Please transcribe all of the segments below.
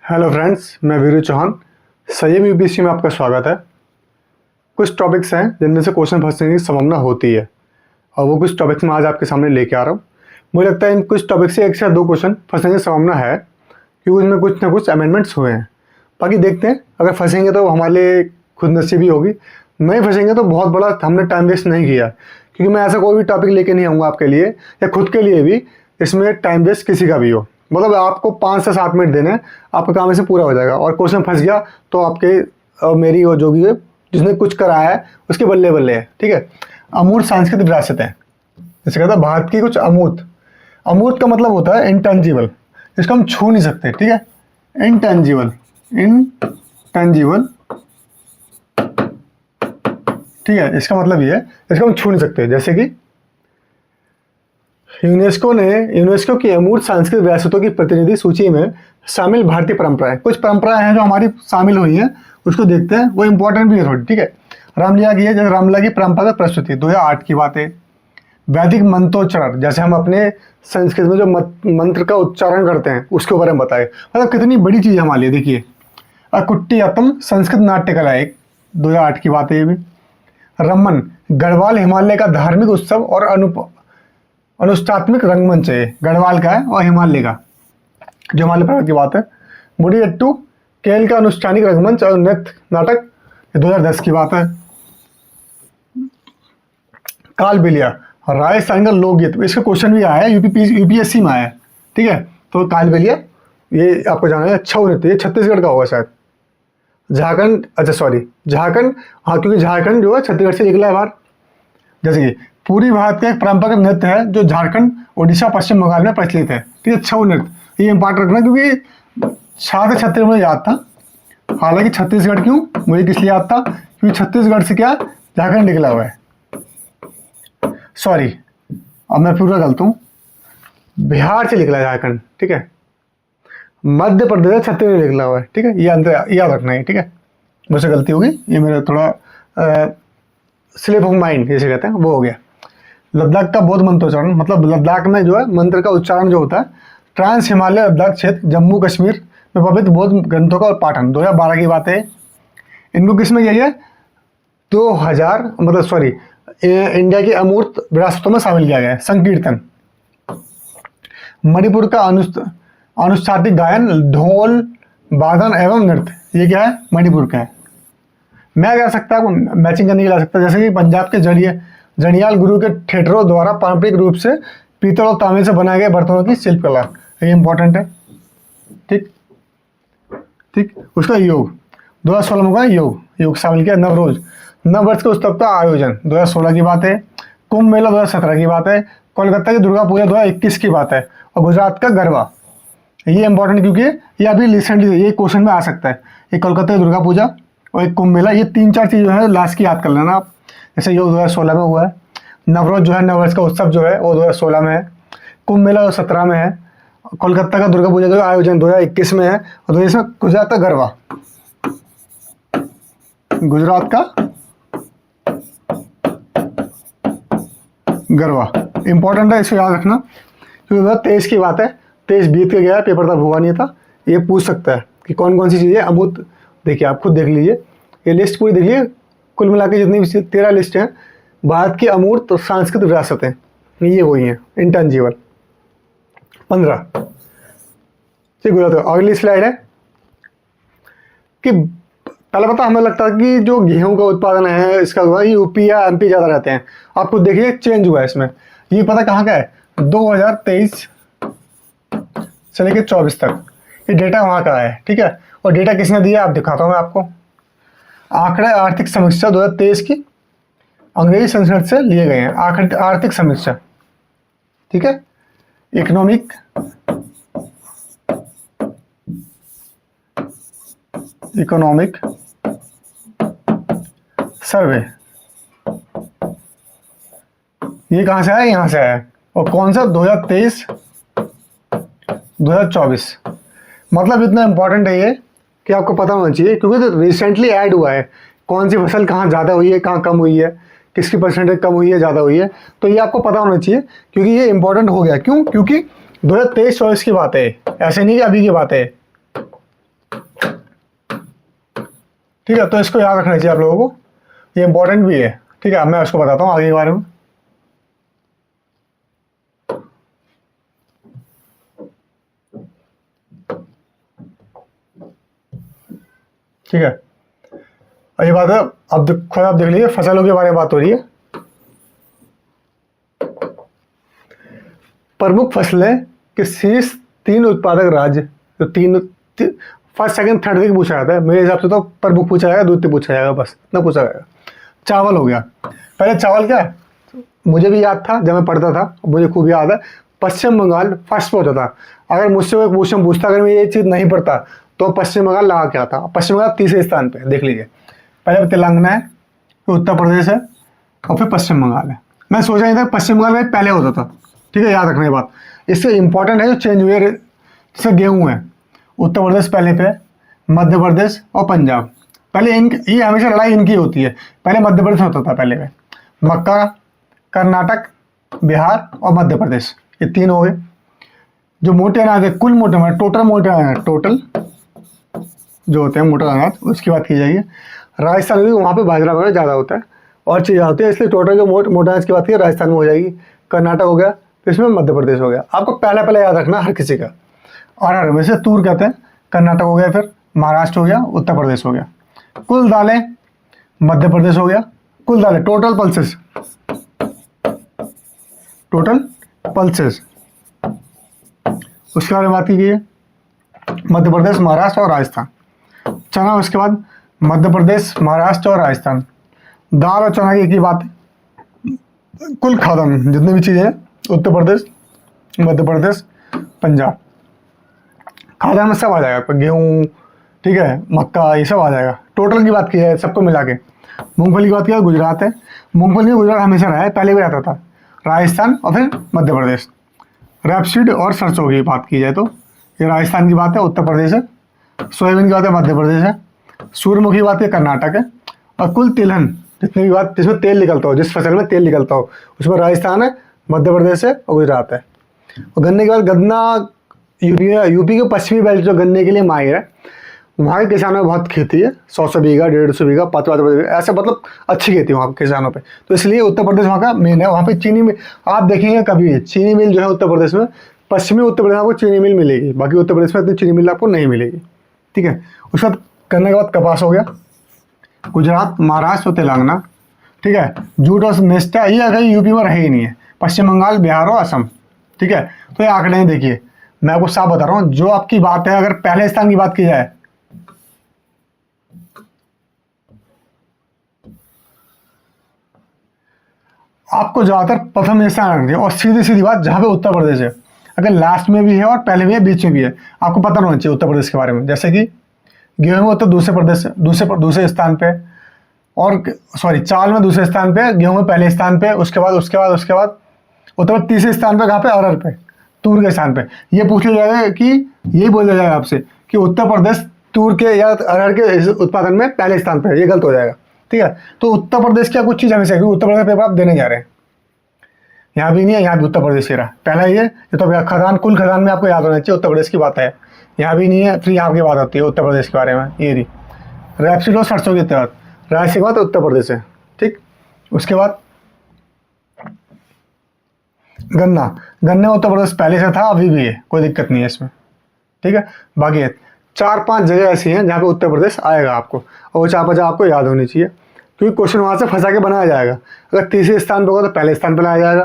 Hello friends, मैं वीरू चौहान। संयम UPSC में आपका स्वागत है। कुछ टॉपिक्स हैं जिनमें से क्वेश्चन फंसने की संभावना होती है और वो कुछ टॉपिक्स मैं आज आपके सामने लेके आ रहा हूँ। मुझे लगता है इन कुछ टॉपिक से एक से दो क्वेश्चन फंसने की संभावना है क्योंकि उसमें कुछ ना कुछ अमेंडमेंट्स हुए हैं। बाकी देखते हैं, अगर फंसेंगे तो हमारे लिए खुद नसीबी होगी, नहीं फंसेंगे तो बहुत बड़ा हमने टाइम वेस्ट नहीं किया, क्योंकि मैं ऐसा कोई भी टॉपिक लेके नहीं आऊँगा आपके लिए या खुद के लिए भी इसमें टाइम वेस्ट किसी का भी हो। मतलब आपको 5 से 7 मिनट देने हैं, आपका काम ऐसे पूरा हो जाएगा। और क्वेश्चन फंस गया तो आपके मेरी वो जो भी है जिसने कुछ कराया है उसके बल्ले बल्ले है। ठीक है। अमूर्त सांस्कृतिक विरासत है, जैसे कहता है भारत की कुछ अमूर्त। अमूर्त का मतलब होता है इनटेंजिबल, जिसको हम छू नहीं सकते। ठीक है, इनटेंजिबल, इनटेंजिबल। ठीक है, इसका मतलब ये है इसको हम छू नहीं सकते। जैसे कि यूनेस्को की अमूर्त सांस्कृतिक विरासतों की प्रतिनिधि सूची में शामिल भारतीय परंपराएं। कुछ परंपराएं हैं जो हमारी शामिल हुई हैं, उसको देखते हैं, वो इंपॉर्टेंट भी है थोड़ी। ठीक है, रामलीला की है, जैसे रामलीला की परंपरागत प्रस्तुति 2008 की बात है। वैदिक मंत्रोच्चारण, जैसे हम अपने संस्कृत में जो मंत्र का उच्चारण करते हैं उसके बारे में बताए। मतलब कितनी बड़ी चीज़ है हमारे लिए। देखिए, कुट्टियात्तम संस्कृत नाट्य कला एक 2008 की बात है ये भी। रमन, गढ़वाल हिमालय का धार्मिक उत्सव और अनुष्ठात्मक रंगमंच है। गढ़वाल का है और हिमालय का, जो हिमालय पर्वत की बात है। मुड़ियट्टू, केरल का अनुष्ठानिक रंगमंच और नृत्य नाटक, 2010 की बात है। कालबेलिया, राजस्थान का लोकगीत। इसका क्वेश्चन भी आया है, यूपीएससी में आया है। ठीक है, तो कालबेलिया ये आपको जाना है। छऊ नृत्य, ये छत्तीसगढ़ का होगा शायद। झारखंड, अच्छा सॉरी झारखंड, हाँ, क्योंकि झारखंड जो है छत्तीसगढ़ से निकला है बाहर। जैसे कि पूरी भारत का एक परंपरागत नृत्य है जो झारखंड, उड़ीसा, पश्चिम बंगाल में प्रचलित है। ठीक है, छऊ नृत्य, ये इंपॉर्टेंट रखना क्योंकि शायद छत्तीसगढ़ में याद था। हालांकि छत्तीसगढ़ क्यों, मुझे किस लिए याद था, क्योंकि छत्तीसगढ़ से क्या झारखंड निकला हुआ है। सॉरी, अब मैं पूरा गलत हूँ, बिहार से निकला है झारखंड। ठीक है, मध्य प्रदेश छत्तीसगढ़ निकला हुआ है। ठीक है, ये अंतर याद रखना है। ठीक है, मुझसे गलती होगी, ये मेरा थोड़ा स्लिप ऑफ माइंड जैसे कहते हैं वो हो गया। लद्दाख का बौद्ध मंत्रोच्चारण, मतलब लद्दाख में जो है मंत्र का उच्चारण जो होता है। ट्रांस हिमालय लद्दाख क्षेत्र, जम्मू कश्मीर में पवित्र बौद्ध ग्रंथों का पाठन, 2012 की बात है। इनको किस में किया गया, 2000 मतलब सॉरी इंडिया की अमूर्त विरासतों में शामिल किया गया है। संकीर्तन, मणिपुर का अनुष्ठानिक गायन, ढोल वादन एवं नृत्य, ये क्या है, मणिपुर का है। मैं कह सकता हूँ मैचिंग करने के लिए ला सकता, जैसे कि पंजाब के जड़ियाल गुरु के थिएटरों द्वारा पारंपरिक रूप से पीतल और तांबे से बनाए गए बर्तनों की शिल्पकला, ये इंपॉर्टेंट है। ठीक ठीक, उसका योग 2016 में योग शामिल किया। नवरोज, नववर्ष के उत्सव का आयोजन, 2016 की बात है। कुंभ मेला 2017 की बात है। कोलकाता की दुर्गा पूजा 2021 की बात है। और गुजरात का गरबा, ये इंपॉर्टेंट क्योंकि ये अभी रिसेंटली ये क्वेश्चन में आ सकता है। ये कोलकाता की दुर्गा पूजा और एक कुंभ मेला, ये 3-4 चीज़ जो है लास्ट की याद कर लेना आप। जैसे योग 2016 में हुआ है, नवरोज जो है नववर्ष का उत्सव जो है वो 2016 में है, कुंभ मेला 2017 में है, कोलकाता का दुर्गा पूजा का आयोजन 2021 में है, और 2020 में गुजरात का गरबा, गुजरात का गरबा इंपॉर्टेंट है, इसको याद रखना क्योंकि 2023 की बात है। 23 बीत के गया, पेपर तक हुआ नहीं था। ये पूछ सकता है कि कौन कौन सी चीज़ें अमूर्त। देखिए, आप खुद देख लीजिए, ये लिस्ट पूरी देख लीजिए, कुल मिला के जितनी भी 13 लिस्ट हैं भारत की अमूर्त और सांस्कृतिक विरासतें, ये हुई हैं इंटेंजिबल 15। ठीक, अगली स्लाइड है कि पहले पता हमें लगता है कि जो गेहूं का उत्पादन है इसका हुआ यूपी या एमपी ज़्यादा रहते हैं। आप खुद देखिए चेंज हुआ है इसमें। ये पता कहाँ का है, 2023 से लेकर 24 तक ये डेटा वहाँ का है। ठीक है, और डेटा किसने दिया आप दिखाता हूँ मैं आपको। आंकड़े आर्थिक समीक्षा 2023 की अंग्रेजी संस्कृत से लिए गए हैं। आर्थिक समीक्षा, ठीक है, इकोनॉमिक सर्वे, ये कहाँ से आया, यहाँ से आया। और कौन सा, 2023 2024। मतलब इतना इंपॉर्टेंट है ये कि आपको पता होना चाहिए क्योंकि तो रिसेंटली ऐड हुआ है। कौन सी फसल कहाँ ज़्यादा हुई है, कहाँ कम हुई है, किसकी परसेंटेज कम हुई है, ज़्यादा हुई है, तो ये आपको पता होना चाहिए क्योंकि ये इंपॉर्टेंट हो गया। क्यों, क्योंकि 2023-24 की बात है, ऐसे नहीं कि अभी की बात है। ठीक है, तो इसको याद रखना चाहिए आप लोगों को, ये इंपॉर्टेंट भी है। ठीक है, अब मैं उसको बताता हूँ आगे के बारे में। ठीक है, और ये बात है, अब खुद आप देख लीजिए, फसलों के बारे में बात हो रही है। प्रमुख फसलें के शीर्ष 3 उत्पादक राज्य, जो फर्स्ट सेकंड थर्ड तक पूछा जाता है, मेरे हिसाब से तो प्रमुख पूछा जाएगा, द्वितीय पूछा जाएगा, बस इतना पूछा जाएगा। चावल हो गया, पहले चावल क्या है, मुझे भी याद था जब मैं पढ़ता था, मुझे खूब याद है, पश्चिम बंगाल फर्स्ट पे होता था। अगर मुझसे कोई क्वेश्चन पूछता, अगर मैं ये चीज़ नहीं पढ़ता तो पश्चिम बंगाल लगा क्या था, पश्चिम बंगाल तीसरे स्थान पे, देख लीजिए, पहले तेलंगाना है, फिर उत्तर प्रदेश है, और फिर पश्चिम बंगाल है। मैं सोचा नहीं था पश्चिम बंगाल में पहले होता था। ठीक है, याद रखने की बात, इससे इंपॉर्टेंट है जो चेंज हुए, जैसे गेहूँ है, उत्तर प्रदेश पहले पे, मध्य प्रदेश और पंजाब पहले, ये हमेशा लड़ाई इनकी होती है, पहले मध्य प्रदेश होता था पहले में, मक्का, कर्नाटक, बिहार और मध्य प्रदेश, ये 3 हो गए। जो मोटे अनाज है, कुल मोटे अनाज, टोटल मोटे अनाज, टोटल जो होते हैं मोटे अनाज, उसकी बात की जाएगी। राजस्थान में वहाँ पे बाजरा वगैरह ज़्यादा होता है और चीज़ें होती है, इसलिए टोटल जो मोटे अनाज की बात की राजस्थान में हो जाएगी। कर्नाटक हो गया, फिर इसमें मध्य प्रदेश हो गया। आपको पहले याद रखना हर किसी का। और वैसे तूर कहते हैं, कर्नाटक हो गया, फिर महाराष्ट्र हो गया, उत्तर प्रदेश हो गया। कुल दालें, मध्य प्रदेश हो गया, कुल दालें, टोटल पल्सेस, टोटल पल्सेस, उसके बारे में बात की गई है, मध्य प्रदेश, महाराष्ट्र और राजस्थान। चना, उसके बाद मध्य प्रदेश, महाराष्ट्र और राजस्थान। दाल और चना की एक ही बात है। कुल खाद्यान्न जितनी भी चीज़ें हैं, उत्तर प्रदेश, मध्य प्रदेश, पंजाब, खाद्यान्न में सब आ जाएगा, आपका गेहूँ, ठीक है, मक्का, ये सब आ जाएगा। टोटल की बात की जाए सबको मिला के, मूंगफली की बात किया, गुजरात है, मूंगफली में गुजरात हमेशा रहा है, पहले भी रहता था, राजस्थान और फिर मध्य प्रदेश। रैपसीड और सरसों की बात की जाए तो ये राजस्थान की बात है, उत्तर प्रदेश है। सोयाबीन की बात है, मध्य प्रदेश है। सूर्यमुखी की बात है, कर्नाटक है। और कुल तिलहन जितनी भी बात, जिसमें तेल निकलता हो, जिस फसल में तेल निकलता हो, उसमें राजस्थान है, मध्य प्रदेश है और गुजरात है। और गन्ने के बाद गन्ना, यूपी के पश्चिमी बेल्ट जो गन्ने के लिए माहिर है, वहाँ के किसानों में बहुत खेती है, 100 बीघा, 150 बीघा, 5 बीघा, ऐसे मतलब अच्छी खेती है वहाँ के किसानों पे। तो इसलिए उत्तर प्रदेश वहाँ का मेन है। वहाँ पे चीनी मिल आप देखेंगे कभी, चीनी मिल जो है उत्तर प्रदेश में, पश्चिमी उत्तर प्रदेश में आपको चीनी मिल मिलेगी, बाकी उत्तर प्रदेश में इतनी चीनी मिल आपको नहीं मिलेगी। ठीक है, उसके बाद करने के बाद कपास हो गया, गुजरात, महाराष्ट्र और तेलंगाना। ठीक है, जूट और मेस्टा ये कहीं यूपी में रहे ही नहीं है, पश्चिम बंगाल, बिहार और असम। ठीक है, तो ये आंकड़े नहीं, देखिए मैं आपको साफ बता रहा हूँ, जो आपकी बात है, अगर पहले स्थान की बात की जाए, आपको ज़्यादातर प्रथम स्थान रखना चाहिए। और सीधी सीधी बात, जहाँ पे उत्तर प्रदेश है, अगर लास्ट में भी है और पहले भी है, बीच में भी है, आपको पता होना चाहिए उत्तर प्रदेश के बारे में। जैसे कि गेहूं में उत्तर दूसरे स्थान पे, और सॉरी चावल में दूसरे स्थान पे, गेहूं में पहले स्थान पे, उसके बाद उत्तर प्रदेश तीसरे स्थान पे, कहाँ पे, अरहर पे, तूर के स्थान पे। ये पूछ लिया जाएगा कि यही बोला जाएगा आपसे कि उत्तर प्रदेश तूर के या अरहर के उत्पादन में पहले स्थान पे है, ये गलत हो जाएगा। ठीक है, तो उत्तर प्रदेश क्या कुछ चीज़ हमेशा, क्योंकि उत्तर प्रदेश पेपर आप देने जा रहे हैं, यहाँ भी नहीं है, यहाँ भी उत्तर प्रदेश ही रहा पहला। ये तो खदान, कुल खदान में आपको याद होना चाहिए, उत्तर प्रदेश की बात है, यहाँ भी नहीं है, फिर यहाँ की बात होती है उत्तर प्रदेश के बारे में। ये रही रैपसीड और सरसों के तहत, राज्य के बाद उत्तर प्रदेश है। ठीक, उसके बाद गन्ने उत्तर प्रदेश पहले से था, अभी भी है, कोई दिक्कत नहीं है इसमें। ठीक है, बाकी 4-5 जगह ऐसी हैं जहाँ पे उत्तर प्रदेश आएगा आपको, और वो 4-5 आपको याद होनी चाहिए, क्योंकि क्वेश्चन वहाँ से फंसा के बनाया जाएगा। अगर तीसरे स्थान पर होगा तो पहले स्थान पर लाया जाएगा,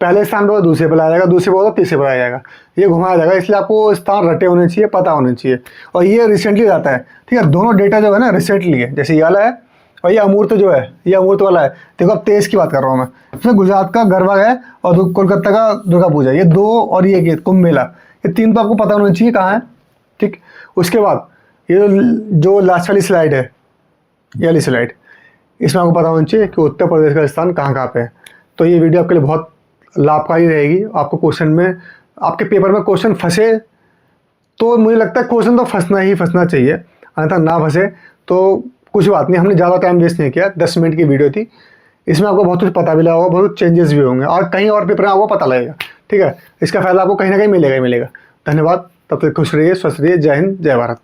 पहले स्थान पर होगा दूसरे पर लाया जाएगा, दूसरे पर होगा तीसरे पर लाया जाएगा, ये घुमाया जाएगा। इसलिए आपको स्थान रटे होने चाहिए, पता होने चाहिए। और ये रिसेंटली आता है। ठीक है, दोनों डेटा जो है ना रिसेंटली है, जैसे ये वाला है और ये अमूर्त जो है, ये अमूर्त वाला है। देखो अब 23 की बात कर रहा हूँ मैं, इसमें गुजरात का गरबा है और कोलकाता का दुर्गा पूजा, ये 2 और ये कुंभ मेला, ये 3 तो आपको पता होना चाहिए कहाँ है। ठीक, उसके बाद ये जो लास्ट वाली स्लाइड है, ये वाली स्लाइड, इसमें आपको पता होना चाहिए कि उत्तर प्रदेश का स्थान कहाँ पे है। तो ये वीडियो आपके लिए बहुत लाभकारी रहेगी। आपको क्वेश्चन में, आपके पेपर में क्वेश्चन फंसे तो मुझे लगता है क्वेश्चन तो फंसना चाहिए, अन्यथा ना फंसे तो कुछ बात नहीं। हमने ज़्यादा टाइम वेस्ट नहीं किया, 10 मिनट की वीडियो थी, इसमें आपको बहुत कुछ पता भी लगा होगा, बहुत चेंजेस भी होंगे, और कहीं और पेपर में आपको पता लगेगा। ठीक है, इसका फायदा आपको कहीं ना कहीं मिलेगा ही मिलेगा। धन्यवाद, तब तक खुश रहिए, स्वस्थ रहिए। जय हिंद, जय भारत।